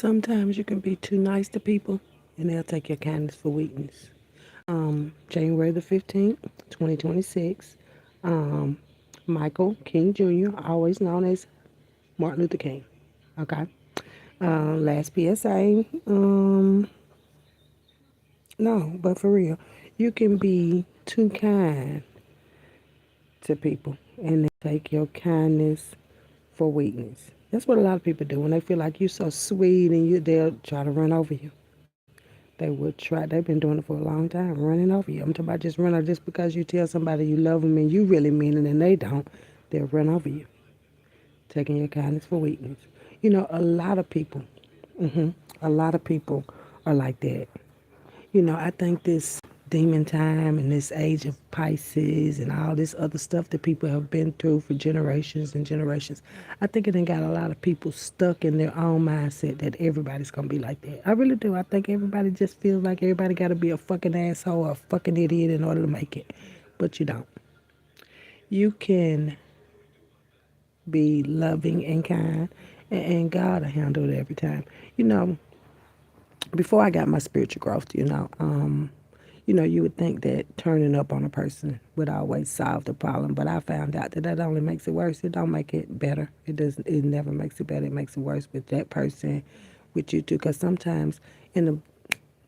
Sometimes you can be too nice to people and they'll take your kindness for weakness. January the 15th, 2026, um, Michael King Jr., always known as Martin Luther King. Okay. Last PSA. No, but for real, you can be too kind to people and they take your kindness for weakness. That's what a lot of people do when they feel like you're so sweet and they'll try to run over you. They would try. They've been doing it for a long time, running over you. I'm talking about just run over just because you tell somebody you love them and you really mean it and they don't. They'll run over you, taking your kindness for weakness. A lot of people, a lot of people are like that. I think this demon time and this age of Pisces and all this other stuff that people have been through for generations and generations, I think it done got a lot of people stuck in their own mindset that everybody's gonna be like that. I really do. I think everybody just feels like everybody gotta be a fucking asshole or a fucking idiot in order to make it. But you don't. You can be loving and kind, and God will handle it every time. You know, before I got my spiritual growth, you would think that turning up on a person would always solve the problem, but I found out that only makes it worse. It don't make it better. It doesn't. It never makes it better. It makes it worse with that person, with you too. Because sometimes in the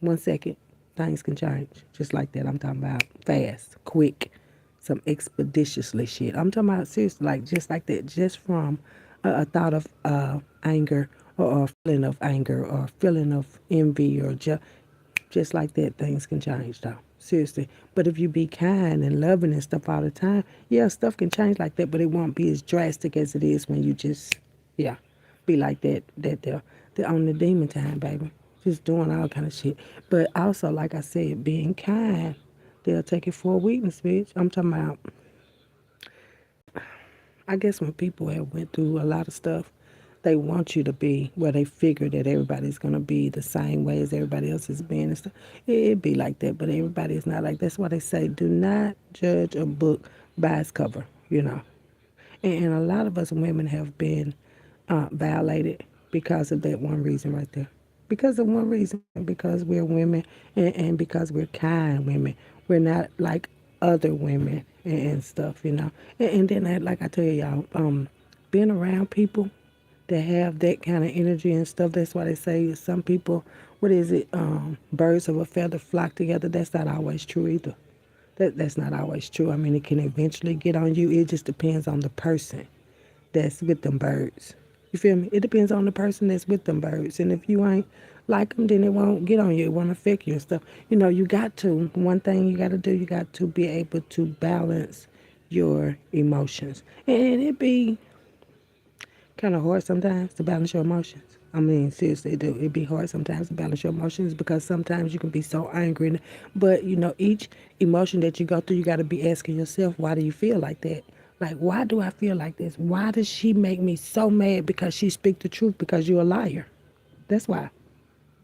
1 second, things can change just like that. I'm talking about fast, quick, some expeditiously shit. I'm talking about seriously, like just like that, just from a thought of anger or a feeling of anger or a feeling of envy or just like that, things can change though. Seriously. But if you be kind and loving and stuff all the time, yeah, stuff can change like that, but it won't be as drastic as it is when you just, yeah, be like that, they're on the demon time, baby. Just doing all kind of shit. But also, like I said, being kind, they'll take it for a weakness, bitch. I'm talking about, I guess when people have went through a lot of stuff, they want you to be where they figure that everybody's gonna be the same way as everybody else has been and stuff. It'd be like that, but everybody is not like. That's why they say do not judge a book by its cover. And a lot of us women have been violated because of that one reason right there. Because of one reason, because we're women and because we're kind women. We're not like other women and stuff, And then, like I tell y'all, being around people that have that kind of energy and stuff, that's why they say some people, what is it, birds of a feather flock together. That's not always true either. That's not always true. I mean, it can eventually get on you. It just depends on the person that's with them birds. You feel me? It depends on the person that's with them birds. And if you ain't like them, then it won't get on you. It won't affect you and stuff. You got to, one thing you got to do, you got to be able to balance your emotions. And it be kind of hard sometimes to balance your emotions. I mean, seriously, it'd be hard sometimes to balance your emotions because sometimes you can be so angry. But, each emotion that you go through, you got to be asking yourself, why do you feel like that? Like, why do I feel like this? Why does she make me so mad because she speak the truth? Because you're a liar. That's why.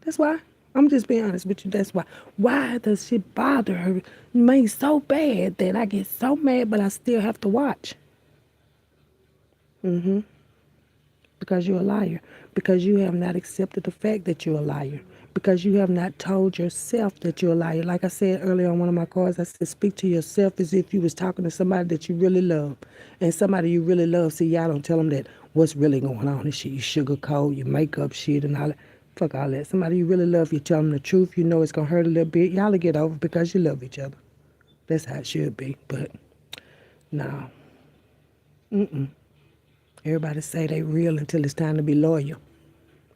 That's why. I'm just being honest with you. That's why. Why does shit bother her me so bad that I get so mad, but I still have to watch? Because you're a liar, because you have not accepted the fact that you're a liar, because you have not told yourself that you're a liar. Like I said earlier on one of my cards, I said, speak to yourself as if you was talking to somebody that you really love. And somebody you really love, see, y'all don't tell them that what's really going on and shit. You sugarcoat, you make up shit and all that. Fuck all that. Somebody you really love, you tell them the truth. You know it's going to hurt a little bit. Y'all will get over it because you love each other. That's how it should be. But no. Everybody say they real until it's time to be loyal.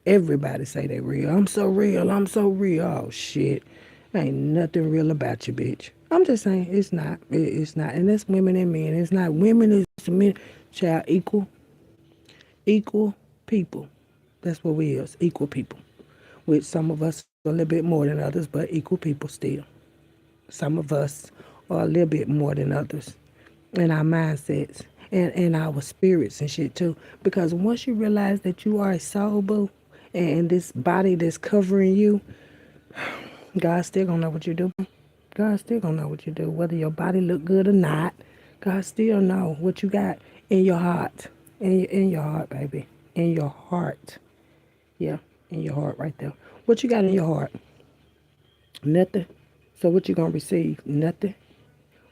Everybody say they real. I'm so real. I'm so real. Oh, shit. Ain't nothing real about you, bitch. I'm just saying, it's not. It's not. And that's women and men. It's not women, it's men. Child, equal people. That's what we is, equal people. With some of us a little bit more than others, but equal people still. Some of us are a little bit more than others in our mindsets and our spirits and shit too. Because once you realize that you are a soul, boo, and this body that's covering you, God still gonna know what you do. God still gonna know what you do. Whether your body look good or not, God still know what you got in your heart. In your heart, baby. In your heart. Yeah, in your heart right there. What you got in your heart? Nothing. So what you gonna receive? Nothing.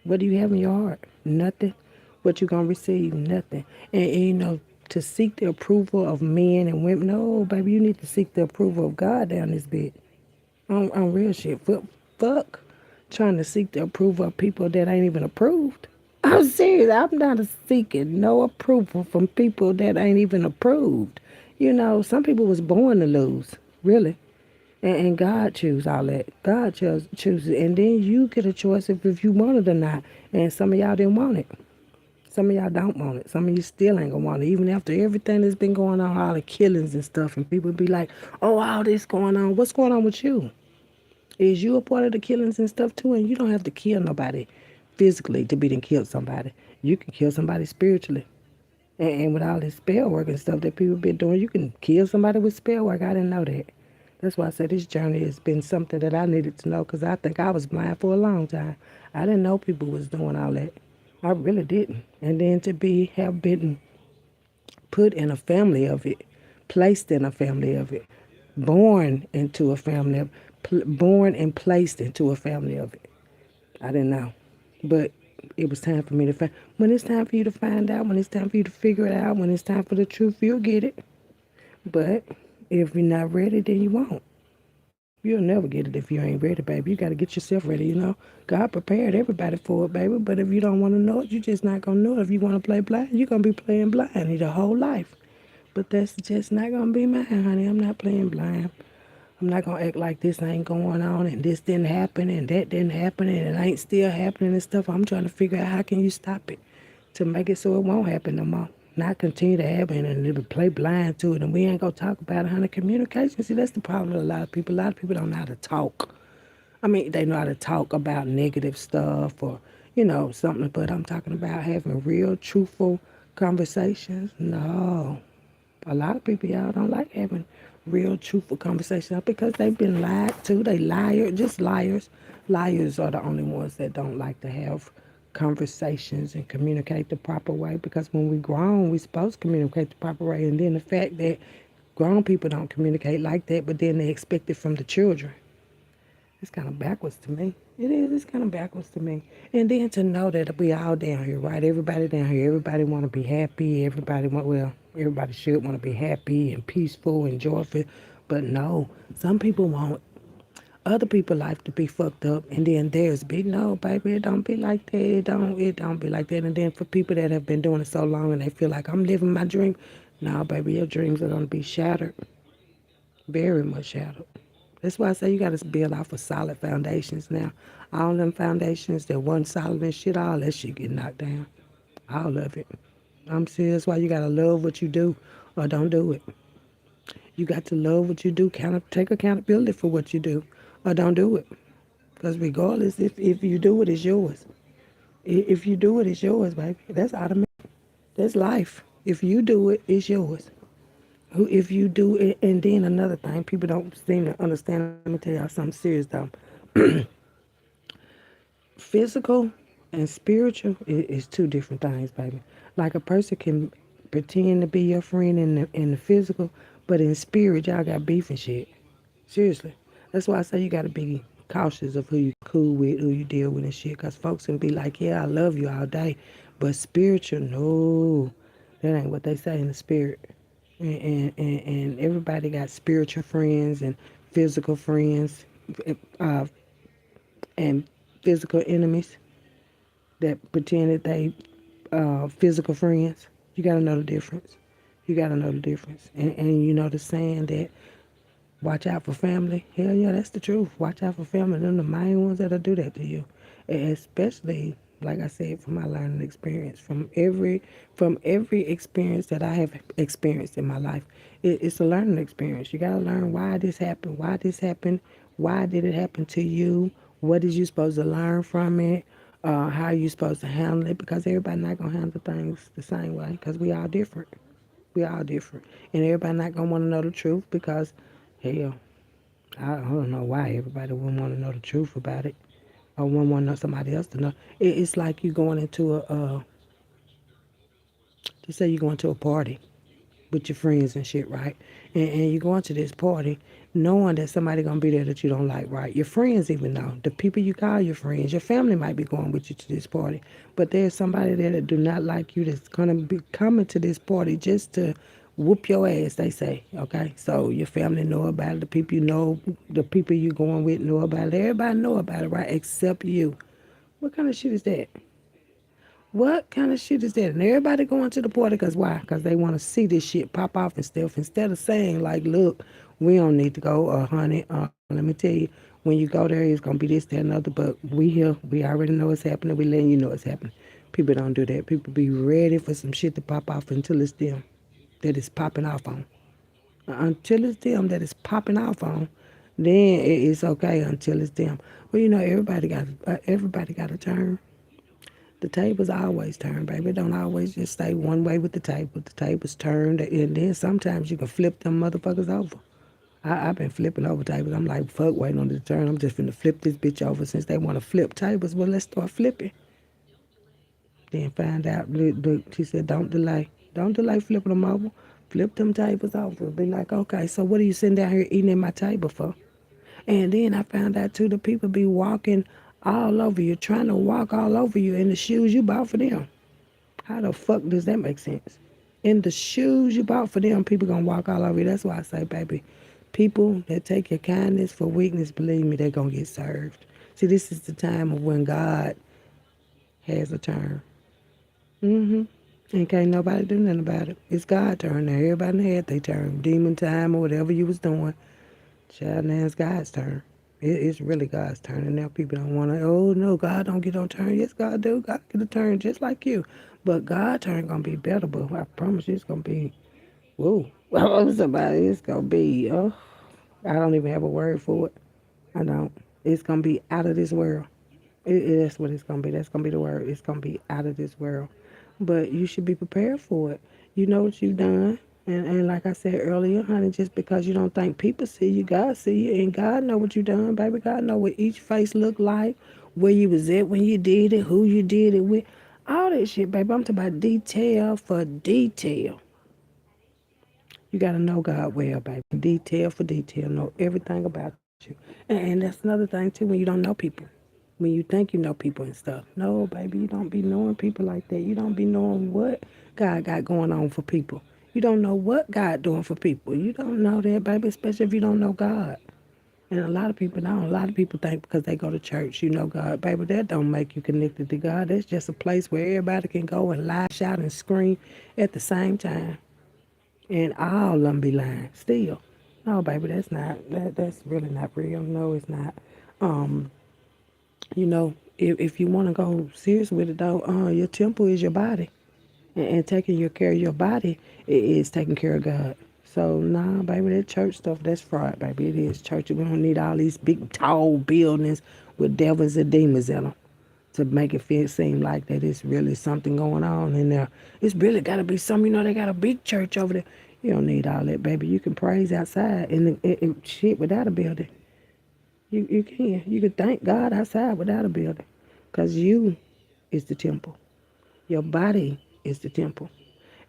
What do you have in your heart? Nothing. What you gonna receive? Nothing. And you know, to seek the approval of men and women. No, baby, you need to seek the approval of God down this bit. On real shit. Fuck trying to seek the approval of people that ain't even approved. I'm serious. I'm not seeking no approval from people that ain't even approved. You know, some people was born to lose, really. And God choose all that. God chooses it. And then you get a choice if you want it or not. And some of y'all didn't want it. Some of y'all don't want it. Some of you still ain't gonna want it. Even after everything that's been going on, all the killings and stuff, and people be like, oh, all this going on. What's going on with you? Is you a part of the killings and stuff too? And you don't have to kill nobody physically to be done kill somebody. You can kill somebody spiritually. And with all this spell work and stuff that people been doing, you can kill somebody with spell work. I didn't know that. That's why I said this journey has been something that I needed to know because I think I was blind for a long time. I didn't know people was doing all that. I really didn't. And then to have been put in a family of it, placed in a family of it, born into a family of, born and placed into a family of it. I didn't know, but it was time for me to find. When it's time for you to find out, when it's time for you to figure it out, when it's time for the truth, you'll get it. But if you're not ready, then you won't. You'll never get it if you ain't ready, baby. You got to get yourself ready, you know. God prepared everybody for it, baby. But if you don't want to know it, you just not going to know it. If you want to play blind, you're going to be playing blind your whole life. But that's just not going to be mine, honey. I'm not playing blind. I'm not going to act like this ain't going on and this didn't happen and that didn't happen and it ain't still happening and stuff. I'm trying to figure out how can you stop it to make it so it won't happen no more. Not continue to happen and it'll play blind to it and we ain't going to talk about it, honey. Communication, see, that's the problem with a lot of people. A lot of people don't know how to talk. I mean, they know how to talk about negative stuff or, you know, something, but I'm talking about having real, truthful conversations. No. A lot of people, y'all, don't like having real, truthful conversations because they've been lied to. They liar, just liars. Liars are the only ones that don't like to have conversations and communicate the proper way because when we grown, we supposed to communicate the proper way. And then the fact that grown people don't communicate like that, but then they expect it from the children. It's kind of backwards to me. It is. It's kind of backwards to me. And then to know that we all down here, right? Everybody down here. Everybody want to be happy. Everybody should want to be happy and peaceful and joyful. But no, some people want other people's life to be fucked up, and then theirs be no, baby. It don't be like that. It don't be like that. And then for people that have been doing it so long and they feel like I'm living my dream, no, baby, your dreams are gonna be shattered, very much shattered. That's why I say you got to build off of solid foundations now. All them foundations that wasn't solid and shit, all that shit get knocked down. All of it. I'm serious. That's why you got to love what you do or don't do it. You got to love what you do. Take accountability for what you do or don't do it. Because regardless, if you do it, it's yours. If you do it, it's yours, baby. That's automatic. That's life. If you do it, it's yours. If you do it, and then another thing, people don't seem to understand. Let me tell y'all something serious though. Physical and spiritual is two different things, baby. Like a person can pretend to be your friend in the physical, but in spirit, y'all got beef and shit. Seriously. That's why I say you got to be cautious of who you cool with, who you deal with and shit. Because folks can be like, yeah, I love you all day. But spiritual, no. That ain't what they say in the spirit. And everybody got spiritual friends and physical friends uh, and physical enemies that pretend that they physical friends. You got to know the difference. You got to know the difference. And you know the saying that watch out for family. Hell yeah, that's the truth. Watch out for family. Them the main ones that'll do that to you. And especially, like I said, from my learning experience, from every experience that I have experienced in my life, it's a learning experience. You gotta learn why this happened, why did it happen to you, what is you supposed to learn from it, how you supposed to handle it, because everybody not gonna handle things the same way, because we all different. We all different. And everybody not gonna want to know the truth because, hell, I don't know why everybody wouldn't want to know the truth about it or wouldn't want to know somebody else to know. It's like you going into just say you're going to a party with your friends and shit, right? And you going to this party knowing that somebody gonna be there that you don't like, right? Your friends even know. The people you call your friends, your family might be going with you to this party. But there's somebody there that do not like you that's gonna be coming to this party just to whoop your ass, they say. Okay? So your family know about it, the people you know, the people you going with know about it. Everybody know about it, right? Except you. What kind of shit is that? What kind of shit is that? And everybody going to the party because why? Because they want to see this shit pop off and stuff. Instead of saying, like, look, we don't need to go, honey, let me tell you, when you go there, it's going to be this, that, and other. But we here, we already know it's happening. We letting you know it's happening. People don't do that. People be ready for some shit to pop off until it's them that it's popping off on. Until it's them that it's popping off on, then it's okay until it's them. Well, you know, everybody got a turn. The tables always turn, baby. It don't always just stay one way with the table. The tables turn, and then sometimes you can flip them motherfuckers over. I've been flipping over tables. I'm like, fuck waiting on it to turn. I'm just finna flip this bitch over since they want to flip tables. Well, let's start flipping. Then find out, look, she said, don't delay. Don't delay flipping them over. Flip them tables over. Be like, okay, so what are you sitting down here eating at my table for? And then I found out, too, the people be walking all over you, trying to walk all over you in the shoes you bought for them. How the fuck does that make sense? In the shoes you bought for them, people gonna walk all over you. That's why I say, baby, people that take your kindness for weakness, believe me, they're gonna get served. See, this is the time of when God has a turn. Mm-hmm. And can't nobody do nothing about it. It's God's turn now. Everybody had their turn. Demon time or whatever you was doing. Child, now it's God's turn. It's really God's turn. And now people don't want to, oh, no, God don't get no turn. Yes, God do. God get a turn just like you. But God's turn going to be better. But I promise you it's going to be, whoa. Somebody, it's going to be, oh, I don't even have a word for it. I don't. It's going to be out of this world. That's what it's going to be. That's going to be the word. It's going to be out of this world. But you should be prepared for it. You know what you've done. And like I said earlier, honey, just because you don't think people see you, God see you. And God know what you done, baby. God know what each face look like, where you was at when you did it, who you did it with. All that shit, baby. I'm talking about detail for detail. You got to know God well, baby. Detail for detail. Know everything about you. And that's another thing, too, when you don't know people. When you think you know people and stuff. No, baby, you don't be knowing people like that. You don't be knowing what God got going on for people. You don't know what God doing for people. You don't know that, baby, especially if you don't know God. And a lot of people don't. A lot of people think because they go to church, you know God. Baby, that don't make you connected to God. That's just a place where everybody can go and lie, shout, and scream at the same time. And all of them be lying still. No, baby, that's really not real. No, it's not. Um, if you want to go serious with it though, your temple is your body. And taking your care of your body is taking care of God. So nah, baby, that church stuff, that's fraud, baby. It is church. We don't need all these big tall buildings with devils and demons in them to make it feel seem like that it's really something going on in there. It's really got to be something. They got a big church over there. You don't need all that, baby. You can praise outside and shit without a building. You can. You can thank God outside without a building. Because you is the temple. Your body is the temple.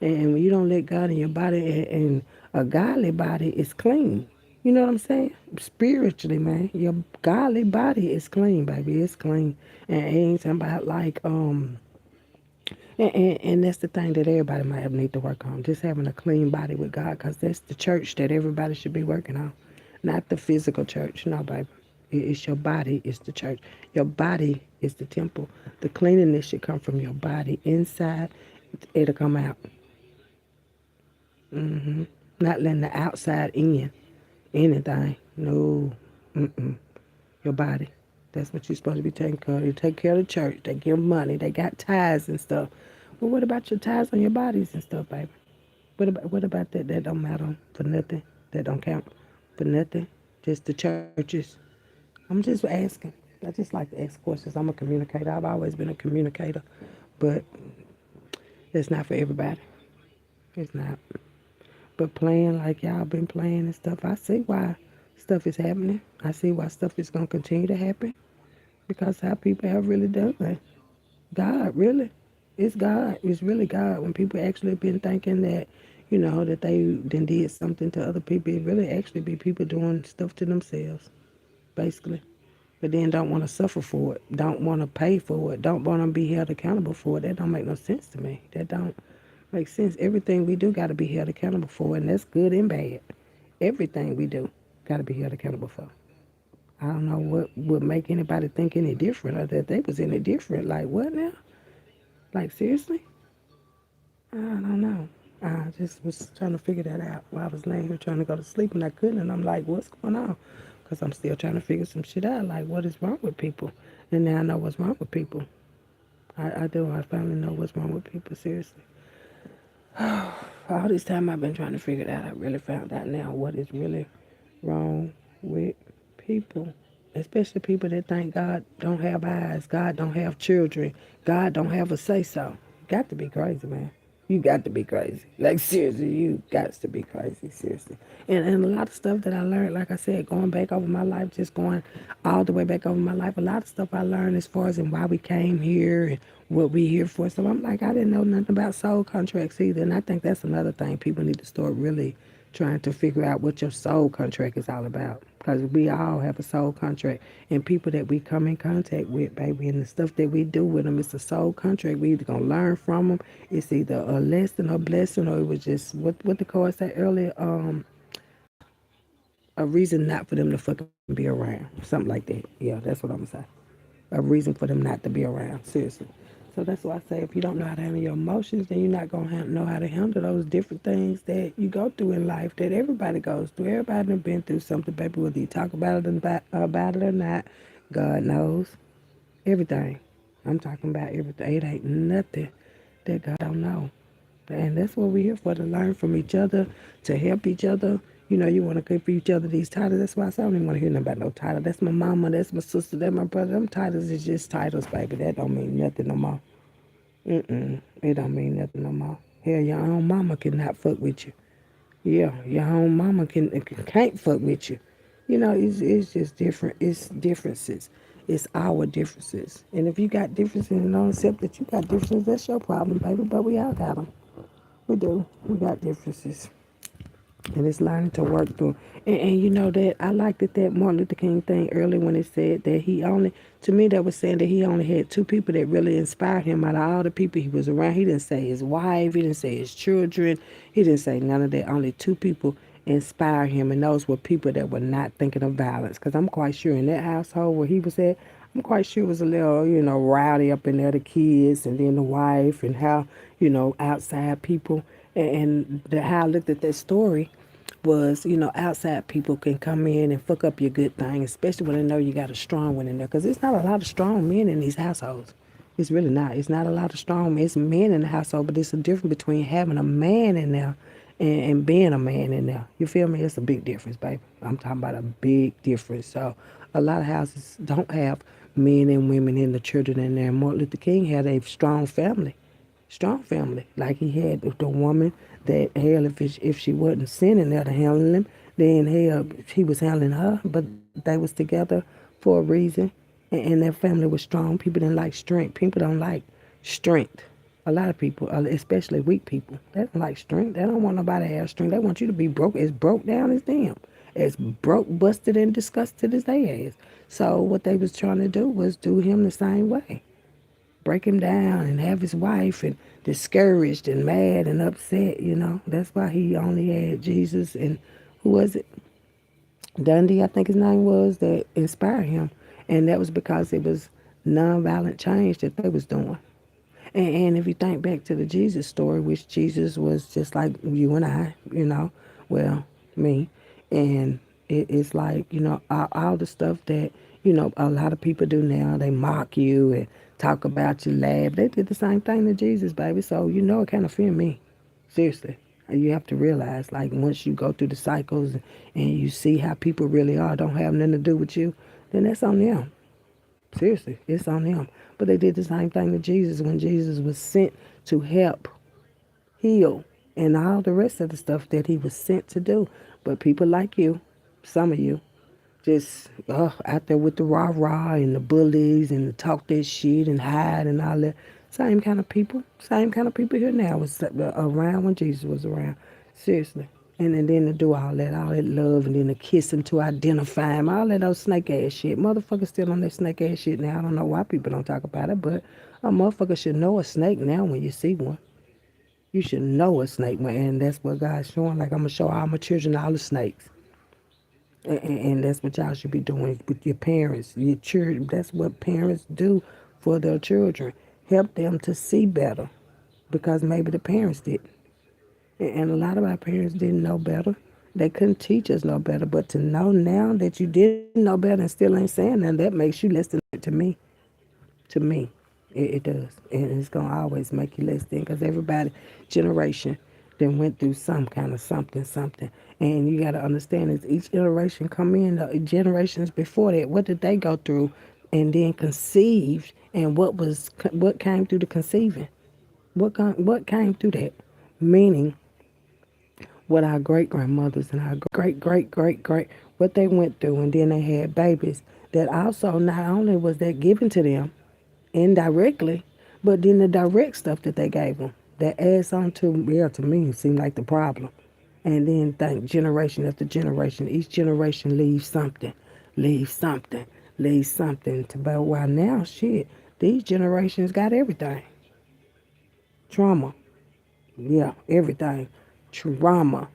And when you don't let God in your body, and a godly body is clean. You know what I'm saying? Spiritually, man, your godly body is clean, baby. It's clean. And it ain't talking about like, and that's the thing that everybody might have need to work on. Just having a clean body with God, because that's the church that everybody should be working on. Not the physical church. No, baby. It's your body. It's the church. Your body is the temple. The cleanliness should come from your body. Inside, it'll come out. Not letting the outside in anything. No. Mm-mm. Your body. That's what you're supposed to be taking care of. You take care of the church. They give money. They got tithes and stuff. But what about your tithes on your bodies and stuff, baby? What about that? That don't matter for nothing. That don't count for nothing. Just the churches. I'm just asking. I just like to ask questions. I'm a communicator. I've always been a communicator. But that's not for everybody. It's not. But playing like y'all been playing and stuff, I see why stuff is happening. I see why stuff is going to continue to happen. Because how people have really done it. God, really. It's God. It's really God. When people actually been thinking that, that they then did something to other people. It really actually be people doing stuff to themselves, basically. But then don't want to suffer for it, don't want to pay for it, don't want to be held accountable for it. That don't make no sense to me. That don't make sense. Everything we do got to be held accountable for, and that's good and bad. Everything we do got to be held accountable for. I don't know what would make anybody think any different or that they was any different. Like, what now? Like, seriously? I don't know. I just was trying to figure that out while I was laying here trying to go to sleep and I couldn't. And I'm like, what's going on? Because I'm still trying to figure some shit out. Like, what is wrong with people? And now I know what's wrong with people. I do. I finally know what's wrong with people. Seriously. All this time I've been trying to figure it out. I really found out now what is really wrong with people. Especially people that think God don't have eyes, God don't have children, God don't have a say so. Got to be crazy, man. You got to be crazy. Like, seriously, you got to be crazy, seriously. And a lot of stuff that I learned, like I said, going back over my life, just going all the way back over my life, a lot of stuff I learned as far as in why we came here and what we here for. So I'm like, I didn't know nothing about soul contracts either. And I think that's another thing people need to start really trying to figure out what your soul contract is all about. Because we all have a soul contract. And people that we come in contact with, baby, and the stuff that we do with them, it's a soul contract. We either going to learn from them. It's either a lesson or blessing, or it was just, what the card said earlier, a reason not for them to fucking be around. Something like that. Yeah, that's what I'm going to say. A reason for them not to be around. Seriously. So that's why I say if you don't know how to handle your emotions, then you're not going to know how to handle those different things that you go through in life that everybody goes through. Everybody done been through something, baby, whether you talk about it or not. God knows everything. I'm talking about everything. It ain't nothing that God don't know. And that's what we're here for, to learn from each other, to help each other. You want to give each other these titles. That's why I say I don't even want to hear nothing about no title. That's my mama, that's my sister, that's my brother. Them titles is just titles, baby. That don't mean nothing no more. It don't mean nothing no more. Hell, your own mama cannot fuck with you. Yeah, your own mama can't fuck with you. It's just different. It's differences. It's our differences. And if you got differences and don't accept that you got differences, that's your problem, baby. But we all got them. We do. We got differences. And it's learning to work through. And you know that I liked that Martin Luther King thing earlier when it said that to me, that was saying that he only had two people that really inspired him out of all the people he was around. He didn't say his wife, he didn't say his children, he didn't say none of that. Only two people inspired him, and those were people that were not thinking of violence. Because I'm quite sure in that household where he was at, I'm quite sure it was a little, rowdy up in there, the kids and then the wife, and how, outside people. And how I looked at that story was, outside people can come in and fuck up your good thing, especially when they know you got a strong one in there. Because it's not a lot of strong men in these households. It's really not. It's not a lot of strong men. It's men in the household, but it's a difference between having a man in there and being a man in there. You feel me? It's a big difference, baby. I'm talking about a big difference. So a lot of houses don't have men and women and the children in there. Martin Luther King had a strong family. Like he had the woman that, hell, if she wasn't sending there to handle him, then hell, he was handling her. But they was together for a reason, and their family was strong. People didn't like strength. People don't like strength. A lot of people, especially weak people, they don't like strength. They don't want nobody to have strength. They want you to be as broke down as them, as broke, busted, and disgusted as they is. So what they was trying to do was do him the same way, break him down and have his wife and discouraged and. And upset. That's why he only had Jesus and who was it? Dundee, I think his name was, that inspired him. And that was because it was nonviolent change that they was doing. And if you think back to the Jesus story, which Jesus was just like you and I, well, me. And it's like, all the stuff that, a lot of people do now. They mock you and talk about you, laugh. They did the same thing to Jesus, baby. So, it kind of offend me. Seriously. You have to realize, like, once you go through the cycles and you see how people really are, don't have nothing to do with you, then that's on them. Seriously, it's on them. But they did the same thing to Jesus when Jesus was sent to help, heal, and all the rest of the stuff that he was sent to do. But people like you, some of you, just out there with the rah-rah and the bullies and the talk that shit and hide and all that. Same kind of people here now was around when Jesus was around. Seriously. And then to do all that love, and then to kiss him to identify him, all that old snake ass shit. Motherfuckers still on that snake ass shit now. I don't know why people don't talk about it, but a motherfucker should know a snake now when you see one. You should know a snake, and that's what God's showing. Like, I'm going to show all my children all the snakes. And that's what y'all should be doing with your parents, your children. That's what parents do for their children. Help them to see better because maybe the parents did. And a lot of our parents didn't know better. They couldn't teach us no better. But to know now that you didn't know better and still ain't saying nothing, that makes you less than to me. To me, it does. And it's going to always make you less than because everybody, generation, then went through some kind of something. And you got to understand is each generation come in, the generations before that, what did they go through and then conceived and what came through the conceiving? What came through that? Meaning what our great grandmothers and our great what they went through, and then they had babies that also not only was that given to them indirectly, but then the direct stuff that they gave them that adds on to, yeah, to me it seemed like the problem. And then think generation after generation, each generation leaves something, leaves something to, but why now shit, these generations got everything. Trauma, yeah, everything. Trauma,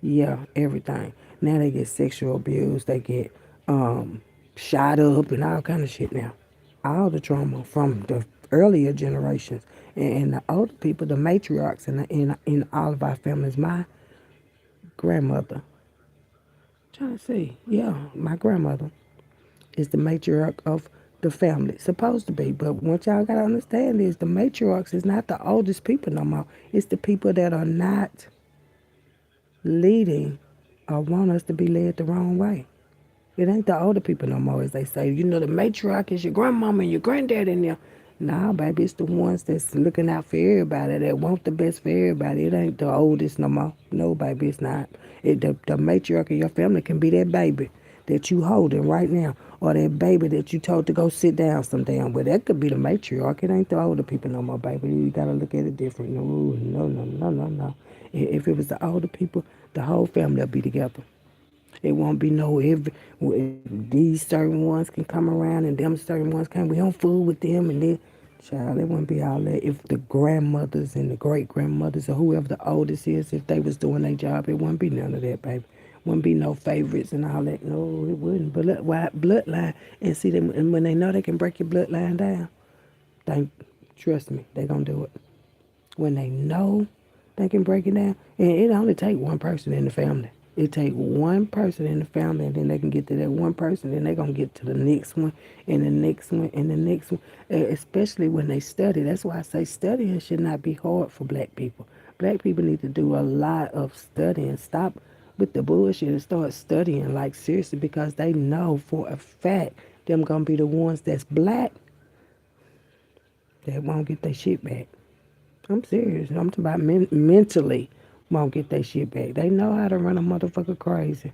yeah, everything. Now they get sexual abuse, they get shot up and all kind of shit now. All the trauma from the earlier generations and the older people, the matriarchs in all of our families. My grandmother, trying to see, yeah, my grandmother is the matriarch of the family. Supposed to be, but what y'all gotta understand is the matriarchs is not the oldest people no more. It's the people that are not leading or want us to be led the wrong way. It ain't the older people no more, as they say. You know, the matriarch is your grandmama and your granddad in there. Nah, baby, it's the ones that's looking out for everybody, that want the best for everybody. It ain't the oldest no more. No, baby, it's not. The matriarch of your family can be that baby that you holding right now, or that baby that you told to go sit down some damn with. That could be the matriarch. It ain't the older people no more, baby. You gotta look at it different. No. If it was the older people, the whole family will be together. It won't be no these certain ones can come around and them certain ones can. We don't fool with them and then, child, it wouldn't be all that. If the grandmothers and the great grandmothers or whoever the oldest is, if they was doing their job, it wouldn't be none of that, baby. Wouldn't be no favorites and all that. No, it wouldn't. But look, why bloodline and see them, and when they know they can break your bloodline down, they trust me, they gonna do it. When they know they can break it down, and it only take one person in the family. It take one person in the family, and then they can get to that one person, then they gonna get to the next one, and the next one, and the next one. Especially when they study. That's why I say studying should not be hard for black people. Black people need to do a lot of studying. Stop with the bullshit and start studying like seriously, because they know for a fact them gonna be the ones that's black that won't get their shit back. I'm serious. I'm talking about mentally won't get their shit back. They know how to run a motherfucker crazy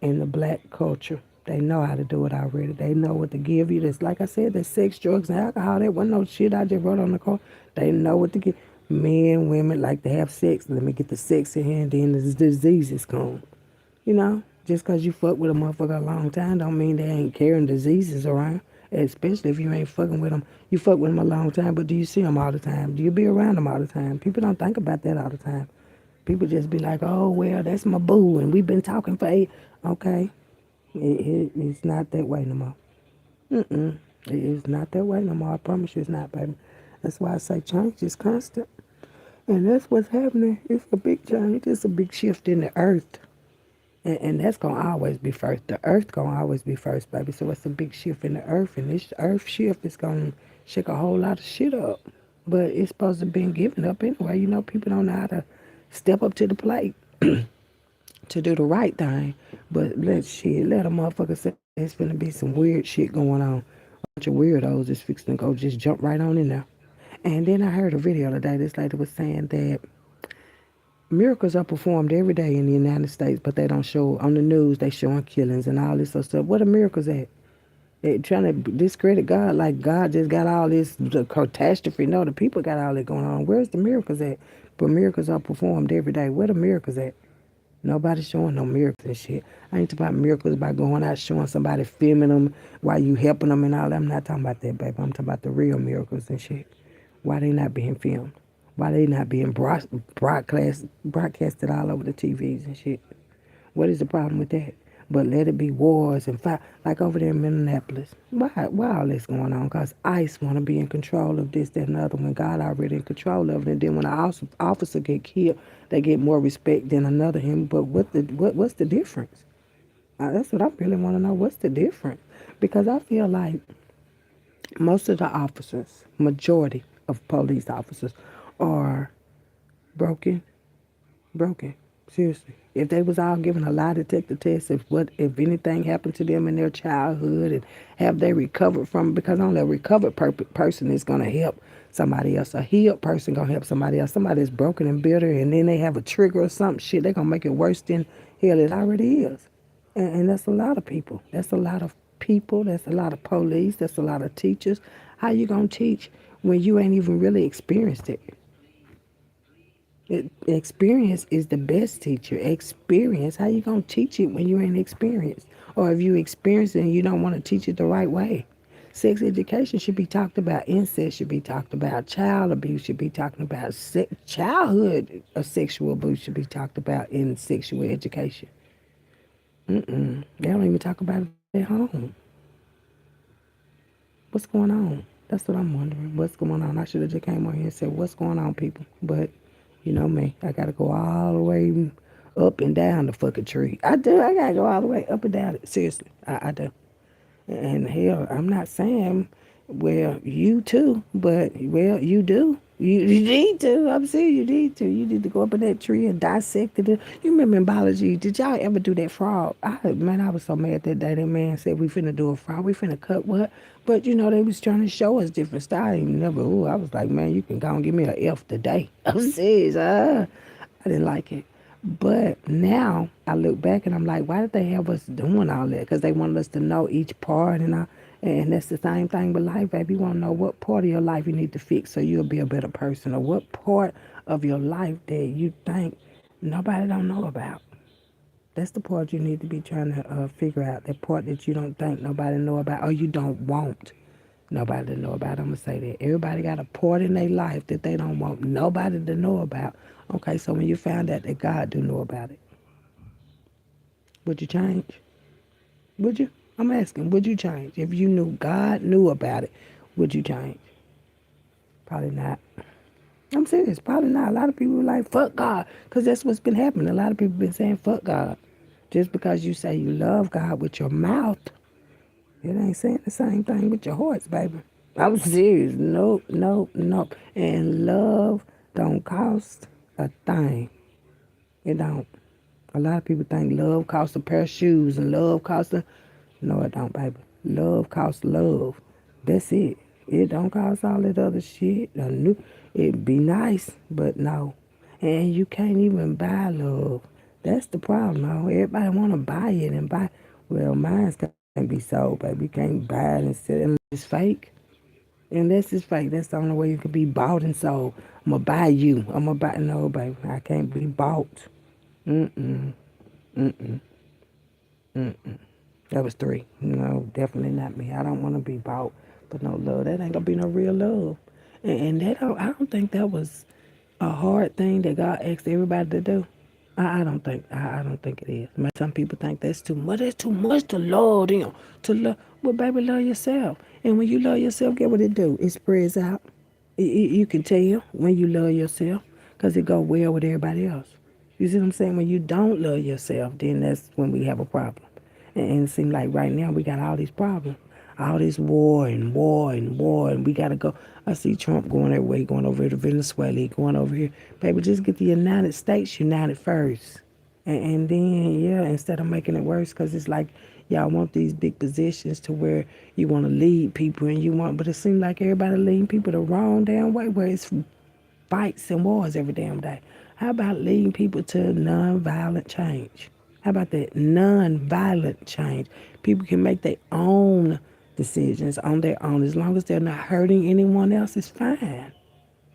in the black culture. They know how to do it already. They know what to give you. That's like I said, that sex, drugs, and alcohol. That wasn't no shit I just wrote on the card. They know what to give. Men, women like to have sex. Let me get the sex in here, and then the diseases come. You know, just because you fuck with a motherfucker a long time don't mean they ain't carrying diseases around. Especially if you ain't fucking with them. You fuck with them a long time, but do you see them all the time? Do you be around them all the time? People don't think about that all the time. People just be like, oh, well, that's my boo, and we've been talking for 8. Okay, it's not that way no more. Mm-mm. It is not that way no more. I promise you it's not, baby. That's why I say change is constant. And that's what's happening. It's a big change. It's a big shift in the earth. And that's going to always be first. The earth going to always be first, baby. So it's a big shift in the earth. And this earth shift is going to shake a whole lot of shit up. But it's supposed to be given up anyway. You know, people don't know how to step up to the plate to do the right thing. But let a motherfucker say it's going to be some weird shit going on. A bunch of weirdos is fixing to go just jump right on in there. And then I heard a video today. This lady was saying that miracles are performed every day in the United States, but they don't show on the news. They showing killings and all this other stuff. What are miracles at? Trying to discredit God like God just got all this the catastrophe. No, the people got all that going on. Where's the miracles at? But miracles are performed every day. Where the miracles at? Nobody's showing no miracles and shit. I ain't talking about miracles by going out showing somebody filming them while you helping them and all that. I'm not talking about that, baby. I'm talking about the real miracles and shit. Why they not being filmed? Why they not being broadcasted all over the TVs and shit? What is the problem with that? But let it be wars and fire, like over there in Minneapolis. Why all this going on? Because ICE want to be in control of this, that, and the other. When God already in control of it, and then when an officer get killed, they get more respect than another him. But what's the difference? That's what I really want to know. What's the difference? Because I feel like most of the officers, majority of police officers, are broken broken. Seriously. If they was all given a lie detector test, if anything happened to them in their childhood and have they recovered from it, because only a recovered person is gonna help somebody else. A healed person gonna help somebody else. Somebody that's broken and bitter and then they have a trigger or some shit, they gonna make it worse than hell it already is. And that's a lot of people. That's a lot of people. That's a lot of police. That's a lot of teachers. How you gonna teach when you ain't even really experienced it? Experience is the best teacher. Experience. How you gonna teach it when you ain't experienced? Or if you experience it and you don't want to teach it the right way? Sex education should be talked about. Incest should be talked about. Child abuse should be talked about. Childhood of sexual abuse should be talked about in sexual education. They don't even talk about it at home. What's going on? That's what I'm wondering. What's going on? I should have just came on here and said, what's going on, people? But you know me, I gotta go all the way up and down the fucking tree. I do. I gotta go all the way up and down it. Seriously, I do. And hell, I'm not saying, well, you too, but, well, you do. You need to. I'm saying you need to. You need to go up in that tree and dissect it. You remember in biology, did y'all ever do that frog? Man, I was so mad that day. That man said, we finna do a frog. We finna cut what? But, they was trying to show us different styles. I was like, man, you can go and give me an F today. I'm serious. I didn't like it. But now I look back and I'm like, why did they have us doing all that? Because they wanted us to know each part and that's the same thing with life, baby. You want to know what part of your life you need to fix so you'll be a better person, or what part of your life that you think nobody don't know about. That's the part you need to be trying to figure out. That part that you don't think nobody know about, or you don't want nobody to know about. I'm going to say that. Everybody got a part in their life that they don't want nobody to know about. Okay, so when you found out that God do know about it, would you change? Would you? I'm asking, would you change? If you knew God knew about it, would you change? Probably not. I'm serious, probably not. A lot of people are like, fuck God, because that's what's been happening. A lot of people been saying, fuck God. Just because you say you love God with your mouth, it ain't saying the same thing with your hearts, baby. I'm serious. Nope, nope, nope. And love don't cost a thing. It don't. A lot of people think love costs a pair of shoes and love costs a... No, it don't, baby. Love costs love. That's it. It don't cost all that other shit. It'd be nice, but no. And you can't even buy love. That's the problem, though. Everybody want to buy it and buy... Well, mine can't be sold, baby. You can't buy it and sell it unless it's fake. Unless it's fake. That's the only way you can be bought and sold. I'm going to buy you. I'm going to buy... No, baby. I can't be bought. Mm-mm. Mm-mm. Mm-mm. That was three. No, definitely not me. I don't want to be bought for no love. That ain't gonna be no real love. And I don't think that was a hard thing that God asked everybody to do. I don't think it is. Some people think that's too much. That's too much to love them. To love, well, baby, love yourself. And when you love yourself, get what it do? It spreads out. You can tell when you love yourself, because it go well with everybody else. You see what I'm saying? When you don't love yourself, then that's when we have a problem. And it seems like right now we got all these problems. All this war and war and war, and we got to go. I see Trump going that way, going over here to Venezuela, going over here. Baby, just get the United States united first. And then, yeah, instead of making it worse, because it's like y'all want these big positions to where you want to lead people and you want, but it seems like everybody leading people the wrong damn way, where it's fights and wars every damn day. How about leading people to nonviolent change? How about that? Nonviolent change. People can make their own decisions on their own. As long as they're not hurting anyone else, it's fine.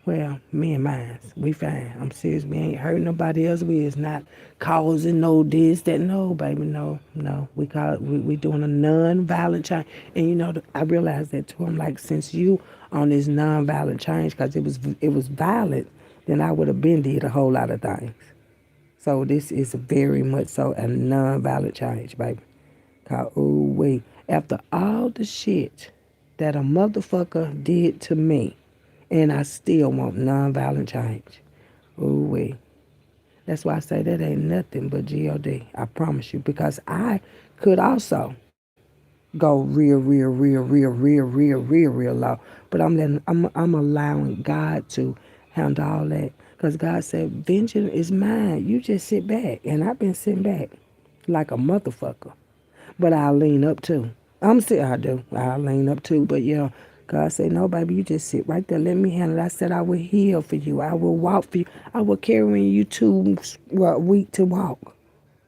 Well, me and mine, we fine. I'm serious. We ain't hurting nobody else. We is not causing no this, that. No, baby, no, no. We doing a non-violent change. And you know, I realized that too. I'm like, since you on this non-violent change, because it was violent, then I would have been did a whole lot of things. So this is very much so a non-violent change, baby. Cause ooh wait, after all the shit that a motherfucker did to me, and I still want nonviolent change. Ooh wee. That's why I say that ain't nothing but God. I promise you, because I could also go real low, but I'm allowing God to handle all that, because God said, "Vengeance is mine. You just sit back," and I've been sitting back like a motherfucker. But I'll lean up too. I'm still, I do. I'll lean up too. But yeah, God said, no, baby, you just sit right there. Let me handle it. I said, I will heal for you. I will walk for you. I will carry you too weak to walk.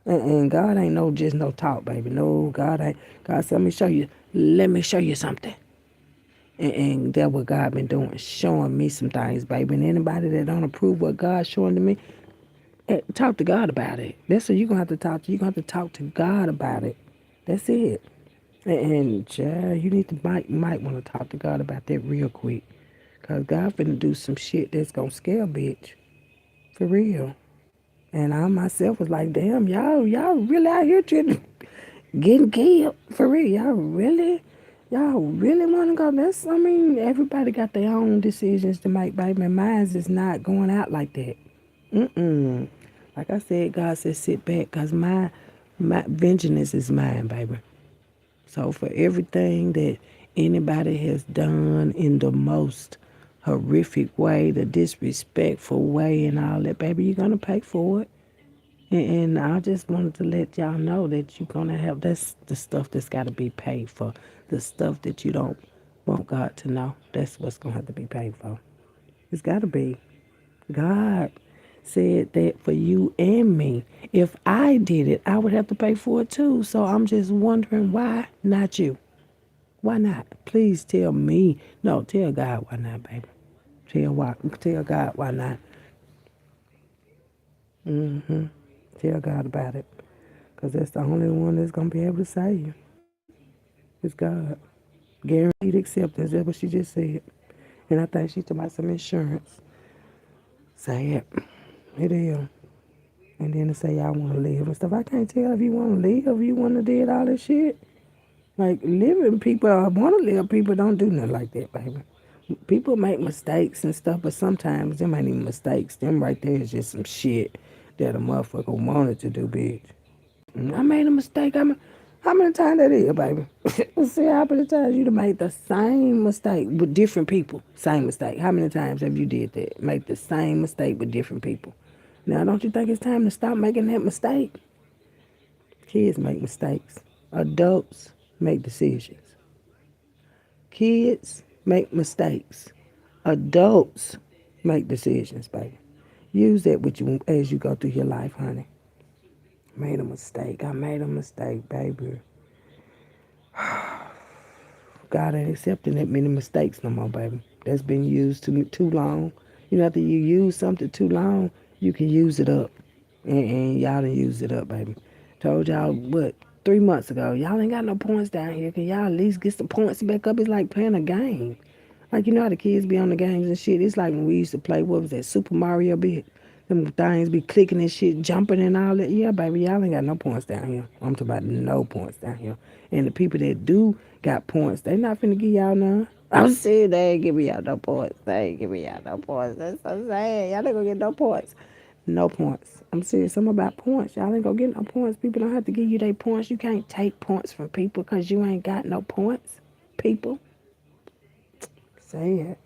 And God ain't no just no talk, baby. No, God ain't. God said, let me show you. Let me show you something. And that's what God been doing, showing me some things, baby. And anybody that don't approve what God's showing to me, talk to God about it. That's what you're going to have to talk to. You're going to have to talk to God about it. That's it. And child, you need to might want to talk to God about that real quick. Cause God finna do some shit that's gonna scare a bitch. For real. And I myself was like, damn, y'all really out here getting killed. For real. Y'all really wanna go? I mean, everybody got their own decisions to make, baby. And mine is not going out like that. Mm-mm. Like I said, God said sit back, cause my vengeance is mine, baby. So for everything that anybody has done in the most horrific way, the disrespectful way and all that, baby, you're gonna pay for it. And I just wanted to let y'all know that you're gonna have that's the stuff that's gotta be paid for. The stuff that you don't want God to know. That's what's gonna have to be paid for. It's gotta be. God said that for you and me. If I did it, I would have to pay for it too. So I'm just wondering why not you? Why not? Please tell me. No, tell God why not, baby. Tell God why not. Mm-hmm. Tell God about it. Because that's the only one that's going to be able to save you. It's God. Guaranteed acceptance. That's what she just said. And I think she's talking about some insurance. Say it. It is. And then to say y'all want to live and stuff. I can't tell if you want to live, if you want to do all this shit. Like, living people, want to live people don't do nothing like that, baby. People make mistakes and stuff, but sometimes them ain't even mistakes. Them right there is just some shit that a motherfucker wanted to do, bitch. I made a mistake. How many times that is, baby? See how many times you done made the same mistake with different people. Same mistake. How many times have you did that? Make the same mistake with different people. Now, don't you think it's time to stop making that mistake? Kids make mistakes. Adults make decisions. Kids make mistakes. Adults make decisions, baby. Use that with you as you go through your life, honey. Made a mistake. I made a mistake, baby. God ain't accepting that many mistakes no more, baby. That's been used too long. You know, after you use something too long, you can use it up. And y'all done used it up, baby. Told y'all, what, 3 months ago, y'all ain't got no points down here. Can y'all at least get some points back up? It's like playing a game. Like, you know how the kids be on the games and shit? It's like when we used to play, what was that, Super Mario bit? Them things be clicking and shit, jumping and all that. Yeah, baby, y'all ain't got no points down here. I'm talking about no points down here. And the people that do got points, they not finna give y'all none. I'm saying they ain't giving y'all no points. They ain't giving y'all no points. That's so sad. Y'all ain't gonna get no points. No points. I'm serious. Something about points. Y'all ain't gonna get no points. People don't have to give you their points. You can't take points from people because you ain't got no points. People. Say it.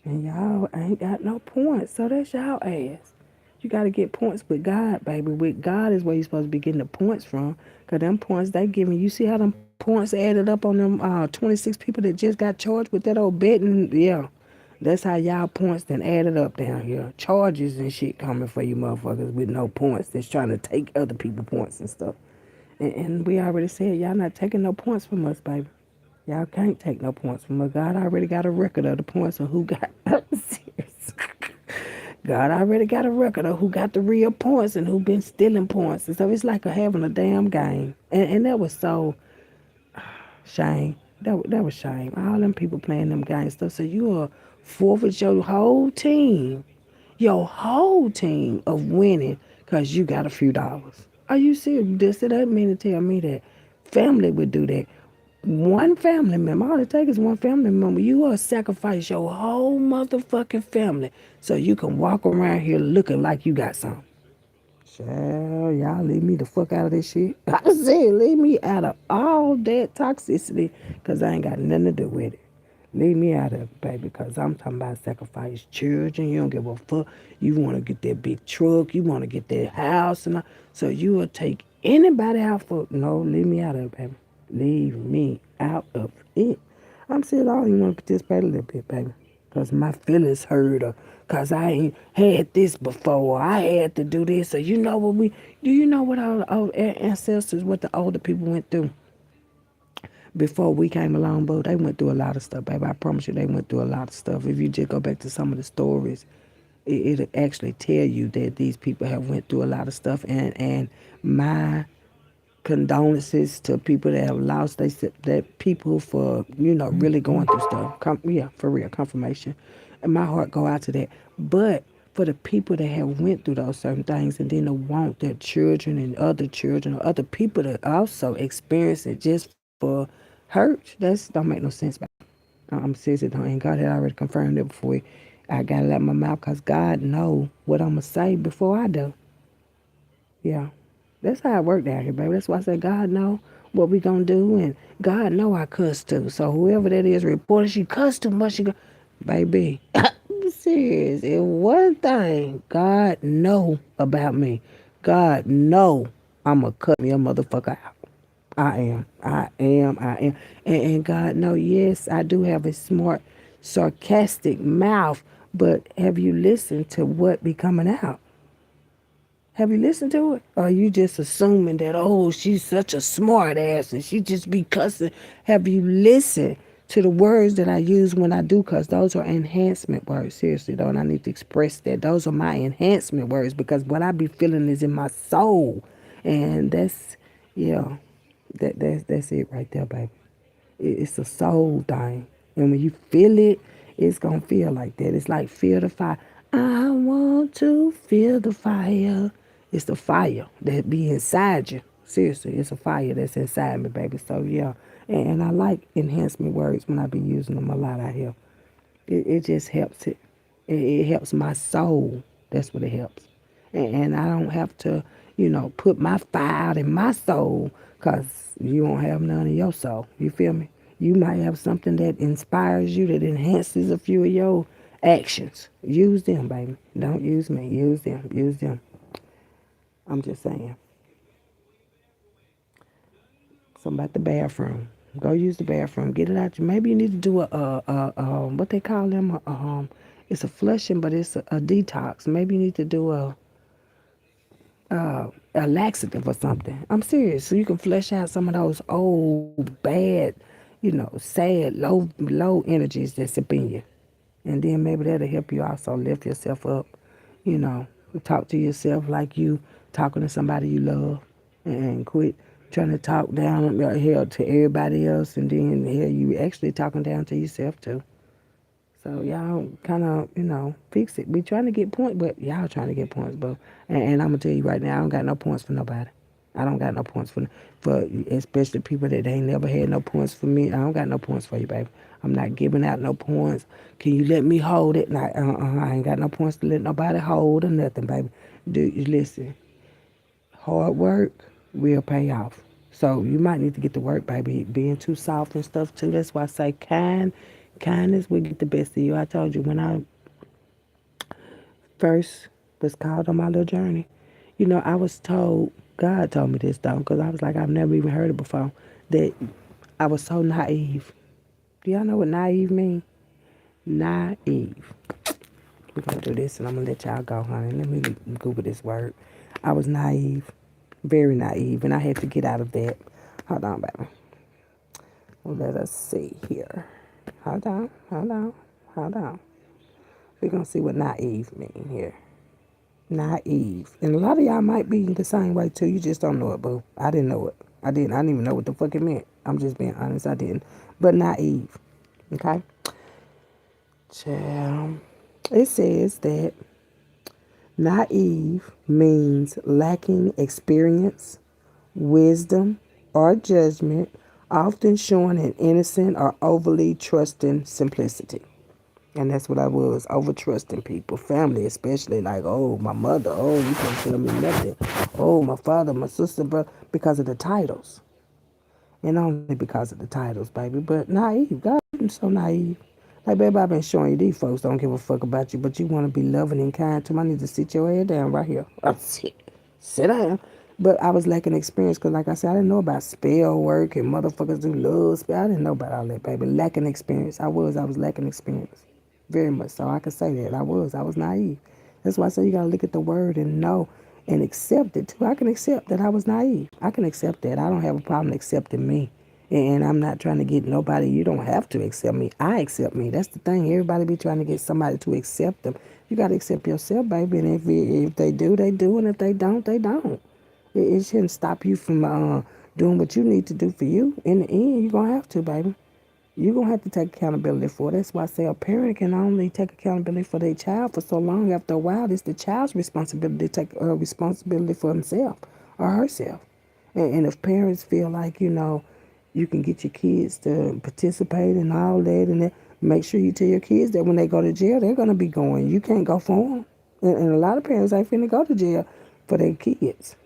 And y'all ain't got no points. So that's y'all ass. You got to get points with God, baby. With God is where you're supposed to be getting the points from. Because them points they giving you. See how them points added up on them 26 people that just got charged with that old betting? Yeah. That's how y'all points then added up down here. Charges and shit coming for you motherfuckers with no points. That's trying to take other people points and stuff. And we already said y'all not taking no points from us, baby. Y'all can't take no points from her. God already got a record of the points of who got. I'm serious. God already got a record of who got the real points and who been stealing points. And so it's like having a damn game. And that was so shame. That was shame. All them people playing them games stuff. So you are forfeit your whole team of winning because you got a few dollars. Are you serious? This doesn't mean to tell me that family would do that. One family member, all it takes is one family member. You will sacrifice your whole motherfucking family so you can walk around here looking like you got something. Child, y'all leave me the fuck out of this shit. I said, leave me out of all that toxicity because I ain't got nothing to do with it. Leave me out of it, baby, because I'm talking about sacrifice children. You don't give a fuck. You want to get that big truck. You want to get that house. And all. So you will take anybody out for, no, leave me out of it, baby. Leave me out of it. I'm saying I don't even want to participate a little bit, baby. Because my feelings hurt or because I ain't had this before. Or I had to do this. So you know what do you know what our ancestors, what the older people went through? Before we came along, but they went through a lot of stuff, baby. I promise you, they went through a lot of stuff. If you just go back to some of the stories, it'll actually tell you that these people have went through a lot of stuff. And my condolences to people that have lost that people for really going through stuff. Yeah, for real, confirmation. And my heart go out to that. But for the people that have went through those certain things and then to want their children or other people to also experience it just for hurt, that's don't make no sense, baby. I'm serious, it don't. And God had already confirmed it before I got it out my mouth because God know what I'm going to say before I do. Yeah. That's how it worked out here, baby. That's why I said God know what we gonna do, and God know I cuss too. So whoever that is reporting she cussed too much, she go, baby. I'm serious. It one thing God know about me. God know I'ma cut me a motherfucker out. I am. And God know, yes, I do have a smart, sarcastic mouth, but have you listened to what be coming out? Have you listened to it? Or are you just assuming that, oh, she's such a smart ass and she just be cussing? Have you listened to the words that I use when I do cuss? Those are enhancement words. Seriously, though, and I need to express that. Those are my enhancement words because what I be feeling is in my soul. And that's, yeah, that's it right there, baby. It's a soul thing. And when you feel it, it's going to feel like that. It's like feel the fire. I want to feel the fire. It's the fire that be inside you. Seriously, it's a fire that's inside me, baby. So, yeah. And I like enhancement words when I be using them a lot out here. It just helps it. It helps my soul. That's what it helps. And I don't have to, put my fire out in my soul because you won't have none in your soul. You feel me? You might have something that inspires you, that enhances a few of your actions. Use them, baby. Don't use me. Use them. Use them. I'm just saying. Something about the bathroom. Go use the bathroom. Get it out. Maybe you need to do what they call them. It's a flushing, but it's a detox. Maybe you need to do a laxative or something. I'm serious. So you can flush out some of those old, bad, sad, low energies that's up in you. And then maybe that'll help you also lift yourself up. You know, talk to yourself like you talking to somebody you love and quit trying to talk down here to everybody else and then here you actually talking down to yourself too. So y'all kind of, fix it. We trying to get points, but y'all trying to get points, but and I'm gonna tell you right now, I don't got no points for nobody. I don't got no points for especially people that ain't never had no points for me. I don't got no points for you, baby. I'm not giving out no points. Can you let me hold it? Like, I ain't got no points to let nobody hold or nothing, baby. Do you listen? Hard work will pay off. So you might need to get to work, baby. Being too soft and stuff too. That's why I say kindness will get the best of you. I told you when I first was called on my little journey, I was told, God told me this though, because I was like, I've never even heard it before, that I was so naive. Do y'all know what naive means? Naive. We're going to do this and I'm going to let y'all go, honey. Let me Google this word. I was naive, very naive, and I had to get out of that. Hold on, baby. Let us see here. Hold on, hold on, hold on. We're gonna see what naive mean here. Naive. And a lot of y'all might be the same way too. You just don't know it, boo. I didn't know it. I didn't even know what the fuck it meant. I'm just being honest, I didn't. But naive. Okay? Child. It says that naive means lacking experience, wisdom, or judgment, often showing an innocent or overly trusting simplicity. And that's what I was, over trusting people, family especially. Like, oh, my mother, oh, you can't tell me nothing. Oh, my father, my sister, brother, because of the titles. And only because of the titles, baby. But naive, God, I'm so naive. Like, baby, I've been showing you these folks don't give a fuck about you, but you want to be loving and kind to them. I need to sit your head down right here. Sit down. But I was lacking experience because, like I said, I didn't know about spell work and motherfuckers do love spell. I didn't know about all that, baby. Lacking experience. I was lacking experience. Very much so. I could say that. I was naive. That's why I say you got to look at the word and know and accept it too. I can accept that I was naive. I can accept that. I don't have a problem accepting me. And I'm not trying to get nobody, you don't have to accept me. I accept me. That's the thing. Everybody be trying to get somebody to accept them. You got to accept yourself, baby. And if they do, they do. And if they don't, they don't. It shouldn't stop you from doing what you need to do for you. In the end, you're going to have to, baby. You're going to have to take accountability for it. That's why I say a parent can only take accountability for their child for so long. After a while, it's the child's responsibility to take responsibility for himself or herself. And if parents feel like, you can get your kids to participate and all that, and that, make sure you tell your kids that when they go to jail, they're going to be going. You can't go for them. And a lot of parents ain't finna go to jail for their kids.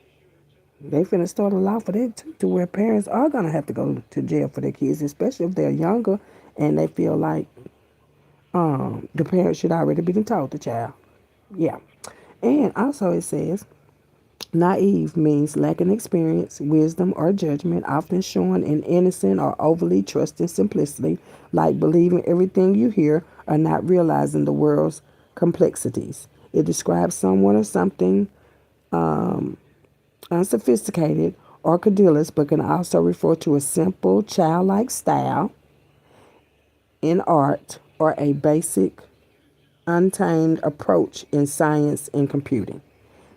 They finna start a law for that too, to where parents are gonna have to go to jail for their kids, especially if they're younger and they feel like the parents should already be taught the child. Yeah. And also it says naive means lacking experience, wisdom, or judgment, often showing an innocent or overly trusting simplicity, like believing everything you hear or not realizing the world's complexities. It describes someone or something unsophisticated or credulous, but can also refer to a simple, childlike style in art or a basic, untamed approach in science and computing.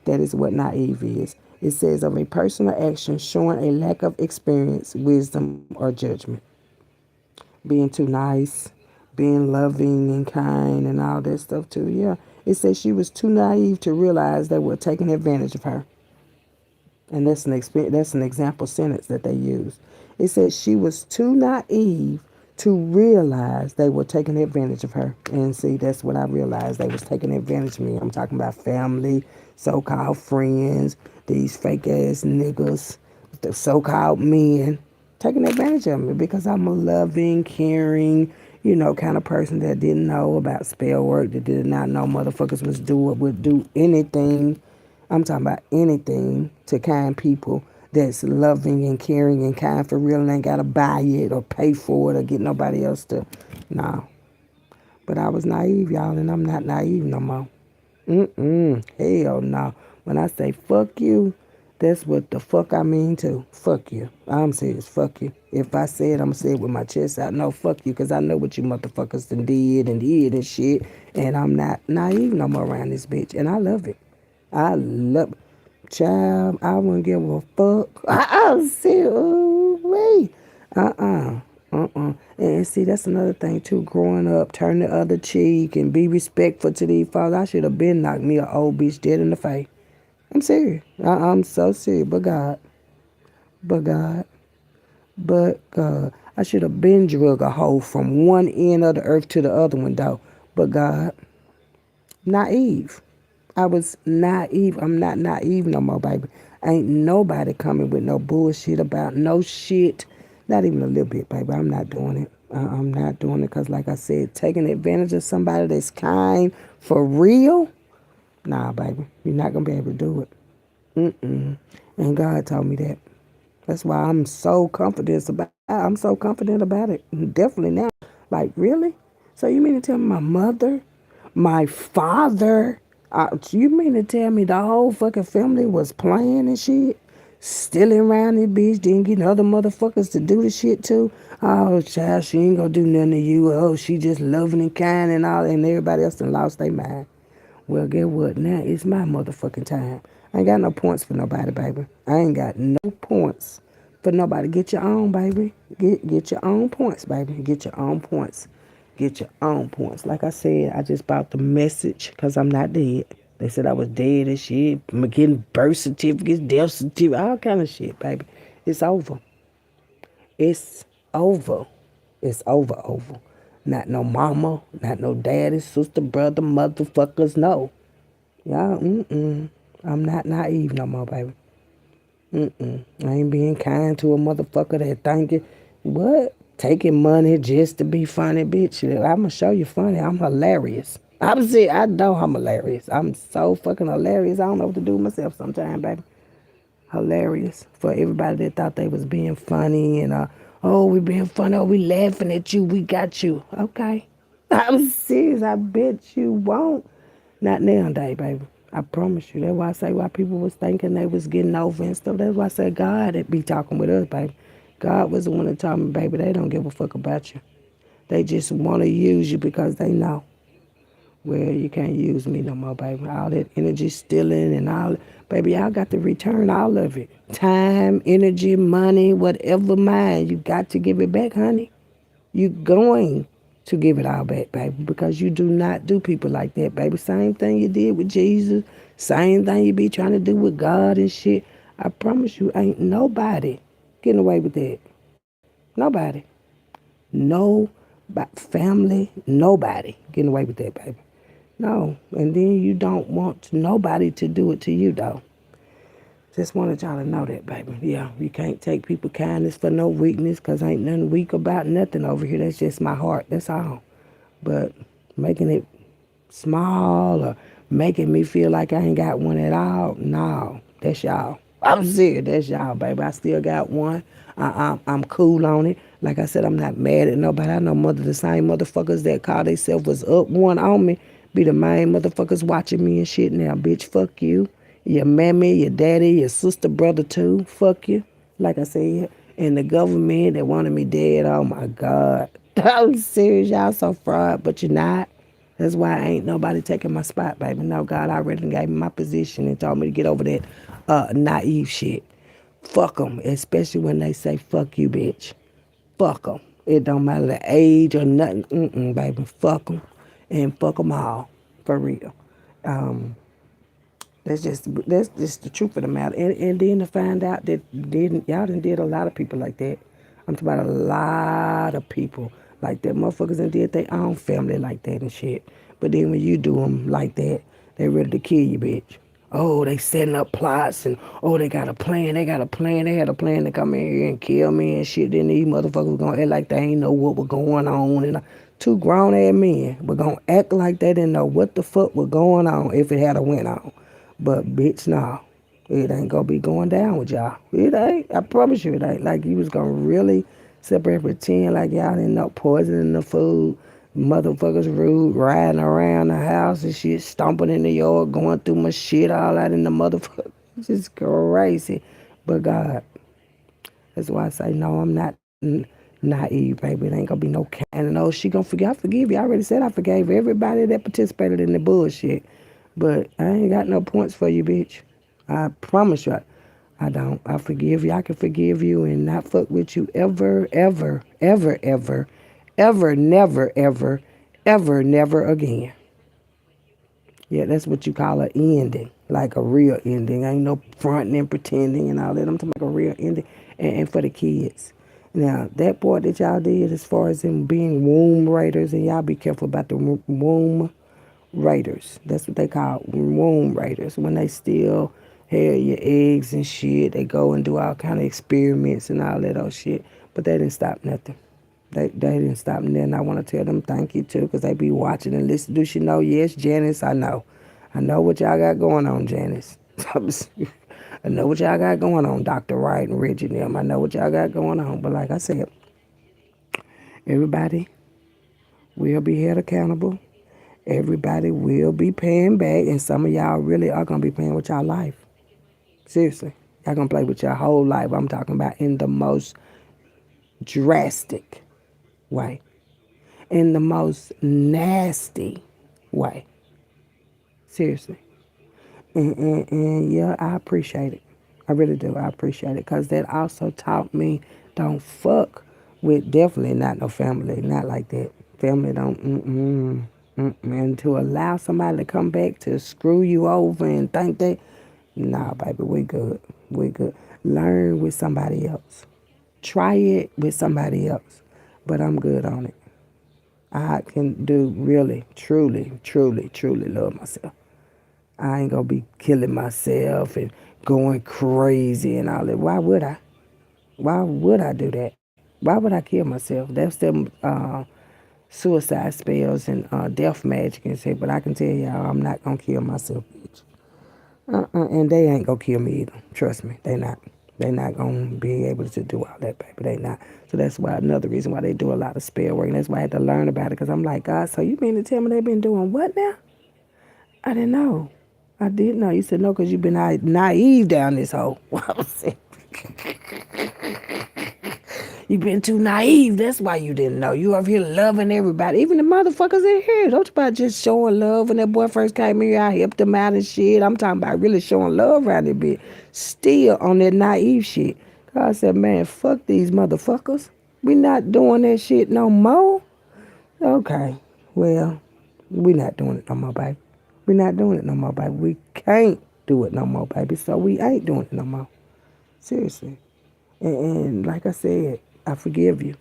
That is what naive is. It says of a person or action showing a lack of experience, wisdom, or judgment. Being too nice, being loving and kind, and all that stuff too. Yeah. It says she was too naive to realize they were taking advantage of her. And that's an example sentence that they use. It says she was too naive to realize they were taking advantage of her. And see, that's what I realized. They was taking advantage of me. I'm talking about family, so-called friends, these fake-ass niggas, the so-called men, taking advantage of me because I'm a loving, caring, kind of person that didn't know about spell work, that did not know motherfuckers would do anything. I'm talking about anything to kind people that's loving and caring and kind for real and ain't got to buy it or pay for it or get nobody else to. No. But I was naive, y'all, and I'm not naive no more. Hell no. When I say fuck you, that's what the fuck I mean too. Fuck you. I'm serious. Fuck you. If I say it, I'm going to say it with my chest out. No, fuck you, because I know what you motherfuckers done did and shit. And I'm not naive no more around this bitch. And I love it. I love child. I wouldn't give a fuck. See, ooh, wait. And see, that's another thing too. Growing up, turn the other cheek and be respectful to these fathers. I should have been knocked me an old bitch dead in the face. I'm serious. I'm so serious. But God, but God. I should have been drug a hole from one end of the earth to the other one, though. But God, naive. I was naive. I'm not naive no more, baby. Ain't nobody coming with no bullshit about no shit. Not even a little bit, baby. I'm not doing it. I'm not doing it because, like I said, taking advantage of somebody that's kind for real, nah, baby. You're not going to be able to do it. And God told me that. That's why I'm so confident about it. Definitely now. Like, really? So you mean to tell me my mother, my father, you mean to tell me the whole fucking family was playing and shit? stealing around this bitch, then getting other motherfuckers to do the shit too. Oh, child, she ain't gonna do nothing to you. Oh, she just loving and kind and all, and everybody else done lost their mind. Well, get what? Now it's my motherfucking time. I ain't got no points for nobody, baby. I ain't got no points for nobody. Get your own, baby. Get your own points, baby. Get your own points. Get your own points. Like I said, I just bought the message because I'm not dead. They said I was dead and shit. I'm getting birth certificates, death certificates, all kind of shit, baby. It's over. It's over. It's over. Not no mama, not no daddy, sister, brother, motherfuckers, no. Y'all, I'm not naive no more, baby. I ain't being kind to a motherfucker that thinking, what? Taking money just to be funny, bitch. I'ma show you funny. I'm hilarious. I'm serious. I know I'm hilarious. I'm so fucking hilarious. I don't know what to do with myself sometimes, baby. Hilarious for everybody that thought they was being funny and oh, we being funny. Oh, we laughing at you. We got you. Okay. I'm serious. I bet you won't. Not nowadays, baby. I promise you. That's why I say why people was thinking they was getting over and stuff. That's why I said God that be talking with us, baby. God was the one that told me, baby, they don't give a fuck about you. They just want to use you because they know. Well, you can't use me no more, baby. All that energy stealing and all, baby, y'all got to return all of it. Time, energy, money, whatever mine, you got to give it back, honey. You going to give it all back, baby, because you do not do people like that, baby. Same thing you did with Jesus. Same thing you be trying to do with God and shit. I promise you, ain't nobody getting away with that. Nobody. No family, nobody getting away with that, baby. No. And then you don't want nobody to do it to you, though. Just wanted y'all to know that, baby. Yeah, you can't take people kindness for no weakness because ain't nothing weak about nothing over here. That's just my heart. That's all. But making it small or making me feel like I ain't got one at all, no, that's y'all. I'm serious, that's y'all, baby. I still got one. I'm cool on it. Like I said, I'm not mad at nobody. I know the same motherfuckers that call themselves was up one on me be the main motherfuckers watching me and shit now. Bitch, fuck you. Your mammy, your daddy, your sister, brother too. Fuck you. Like I said. And the government that wanted me dead, oh my God. I'm serious, y'all so fraud, but you're not. That's why ain't nobody taking my spot, baby. No, God already gave me my position and told me to get over that naive shit. Fuck them, especially when they say, fuck you, bitch. Fuck them. It don't matter the age or nothing. Baby. Fuck them. And fuck them all. For real. Um, that's just the truth of the matter. And then to find out that y'all done did a lot of people like that. I'm talking about a lot of people like that. Motherfuckers done did their own family like that and shit. But then when you do them like that, they ready to kill you, bitch. Oh, they setting up plots and oh, they got a plan. They got a plan. They had a plan to come in here and kill me and shit. Then these motherfuckers gonna act like they ain't know what was going on. And two grown ass men were gonna act like they didn't know what the fuck was going on if it had a went on. But bitch, nah, it ain't gonna be going down with y'all. It ain't. I promise you, it ain't. Like you was gonna really separate, pretend like y'all didn't know poisoning the food. Motherfuckers rude, riding around the house and shit, stomping in the yard, going through my shit all out in the motherfucker. It's just crazy. But God, that's why I say no. I'm not naive, baby. It ain't gonna be no kind of no. She gonna forgive. I forgive you. I already said I forgave everybody that participated in the bullshit. But I ain't got no points for you, bitch. I promise you, I don't. I forgive you. I can forgive you and not fuck with you ever, ever, ever, ever, ever, never, ever, ever, never again. Yeah, that's what you call an ending, like a real ending. Ain't no fronting and pretending and all that. I'm talking about a real ending, and for the kids. Now, that part that y'all did as far as them being womb raiders, and y'all be careful about the womb raiders. That's what they call womb raiders. When they steal hair, your eggs and shit, they go and do all kind of experiments and all that old shit. But they didn't stop nothing. They didn't stop nothing. I want to tell them thank you too, because they be watching and listening. Do she know? Yes, Janice, I know. I know what y'all got going on, Janice. I know what y'all got going on, Dr. Wright and Reggie and them. I know what y'all got going on. But like I said, everybody will be held accountable. Everybody will be paying back, and some of y'all really are gonna be paying with y'all life. Seriously, Y'all gonna play with your whole life. I'm talking about in the most drastic way, in the most nasty way. Seriously. And yeah, I appreciate it. I really do. I appreciate it because that also taught me don't fuck with definitely not no family, not like that. Family don't, and to allow somebody to come back to screw you over and think that, nah, baby, we good. We good. Learn with somebody else. Try it with somebody else. But I'm good on it. I can do really, truly, truly, truly love myself. I ain't gonna be killing myself and going crazy and all that. Why would I? Why would I do that? Why would I kill myself? That's them suicide spells and death magic and shit. But I can tell y'all, I'm not gonna kill myself, bitch. And they ain't gonna kill me either. Trust me, they not. They not gonna be able to do all that, baby. They not. So that's why another reason why they do a lot of spell work. And that's why I had to learn about it. Because I'm like, God, so you mean to tell me they been doing what now? I didn't know. I didn't know. You said no because you've been naive down this hole. I was saying, you've been too naive. That's why you didn't know. You over here loving everybody. Even the motherfuckers in here. Don't you about just showing love. When that boy first came here, I helped him out and shit. I'm talking about really showing love around it bit. Still on that naive shit. God said, man, fuck these motherfuckers. We not doing that shit no more. Okay. Well, we not doing it no more, baby. We not doing it no more, baby. We can't do it no more, baby. So we ain't doing it no more. Seriously. And like I said, I forgive you.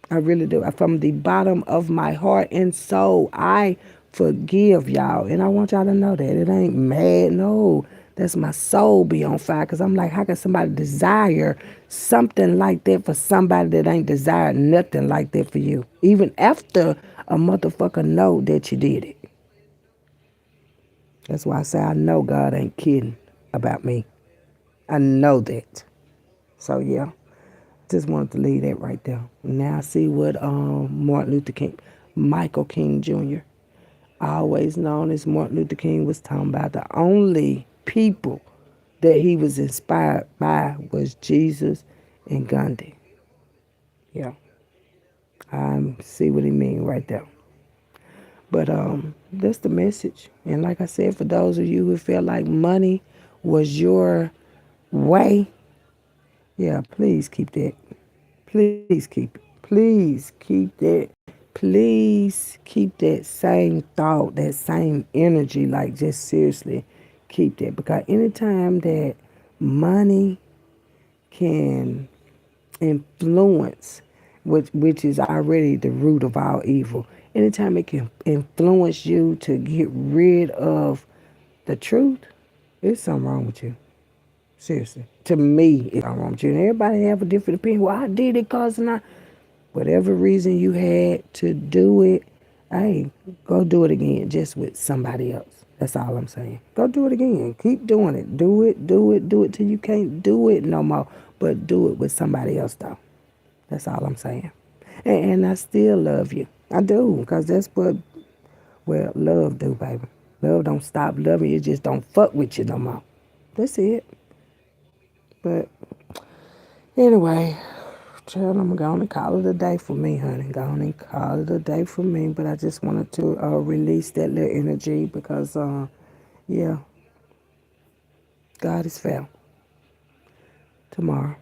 I really do. From the bottom of my heart and soul, I forgive y'all. And I want y'all to know that. It ain't mad. No. That's my soul be on fire. Because I'm like, how can somebody desire something like that for somebody that ain't desired nothing like that for you? Even after a motherfucker know that you did it. That's why I say I know God ain't kidding about me. I know that. So yeah, just wanted to leave that right there. Now I see what Martin Luther King, Michael King Jr., always known as Martin Luther King, was talking about. The only people that he was inspired by was Jesus and Gandhi. Yeah, I see what he mean right there. But that's the message. And like I said, for those of you who feel like money was your way, yeah, please keep that. Please keep it. Please keep that. Please keep that same thought, that same energy. Like, just seriously keep that. Because anytime that money can influence, which is already the root of all evil, anytime it can influence you to get rid of the truth, there's something wrong with you. Seriously. To me, it's something wrong with you. And everybody have a different opinion. Well, I did it because whatever reason you had to do it, hey, go do it again just with somebody else. That's all I'm saying. Go do it again. Keep doing it. Do it, do it, do it till you can't do it no more. But do it with somebody else, though. That's all I'm saying. And I still love you. I do, because that's what, well, love do, baby. Love don't stop loving you. It just don't fuck with you no more. That's it. But anyway, child, I'm going to call it a day for me, honey. Go on and call it a day for me. But I just wanted to release that little energy because, yeah, God is fair. Tomorrow.